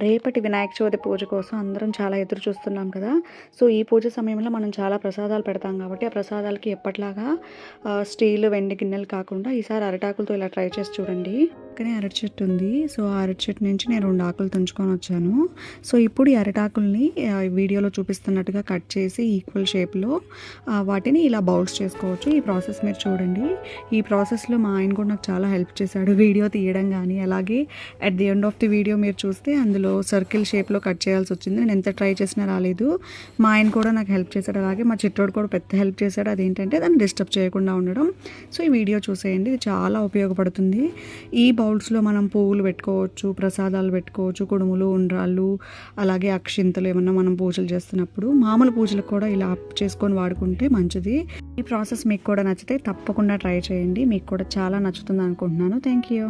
రేపటి వినాయక చవితి పూజ కోసం అందరం చాలా ఎదురు చూస్తున్నాం కదా! సో, ఈ పూజ సమయంలో మనం చాలా ప్రసాదాలు పెడతాం కాబట్టి, ఆ ప్రసాదాలకి ఎప్పటిలాగా స్టీలు, వెండి గిన్నెలు కాకుండా ఈసారి అరిటాకులతో ఇలా ట్రై చేసి చూడండి. పక్కనే అరటి చెట్టు ఉంది. సో, ఆ అరటి చెట్టు నుంచి నేను 2 ఆకులు తుంచుకొనొచ్చాను. సో, ఇప్పుడు ఈ అరిటాకుల్ని వీడియోలో చూపిస్తున్నట్టుగా కట్ చేసి ఈక్వల్ షేప్‌లో వాటిని ఇలా బౌల్స్ చేసుకోవచ్చు. ఈ ప్రాసెస్ మీరు చూడండి. ఈ ప్రాసెస్‌లో మా ఆయన కూడా నాకు చాలా హెల్ప్ చేశాడు. వీడియో తీయడం గానీ, అలాగే at the end of the video మీరు చూస్తే అందులో సర్కిల్ షేప్‌లో కట్ చేయాల్సి వచ్చింది. నేను ఎంత ట్రై చేసినా రాలేదు. మా ఆయన కూడా నాకు హెల్ప్ చేశాడు. అలాగే మా చిట్టోడు కూడా పెద్ద హెల్ప్ చేశాడు. అదేంటంటే దాన్ని డిస్టర్బ్ చేయకుండా ఉండడం. సో, ఈ వీడియో చూసేయండి. ఇది చాలా ఉపయోగపడుతుంది. ఈ బౌల్స్లో మనం పువ్వులు పెట్టుకోవచ్చు, ప్రసాదాలు పెట్టుకోవచ్చు, కుడుములు, ఉండ్రాళ్ళు, అలాగే అక్షింతలు ఏమన్నా మనం పూజలు చేస్తున్నప్పుడు మామూలు పూజలకు కూడా ఇలా చేసుకొని వాడుకుంటే మంచిది. ఈ ప్రాసెస్ మీకు కూడా నచ్చితే తప్పకుండా ట్రై చేయండి. మీకు కూడా చాలా నచ్చుతుంది అనుకుంటున్నాను. Thank you.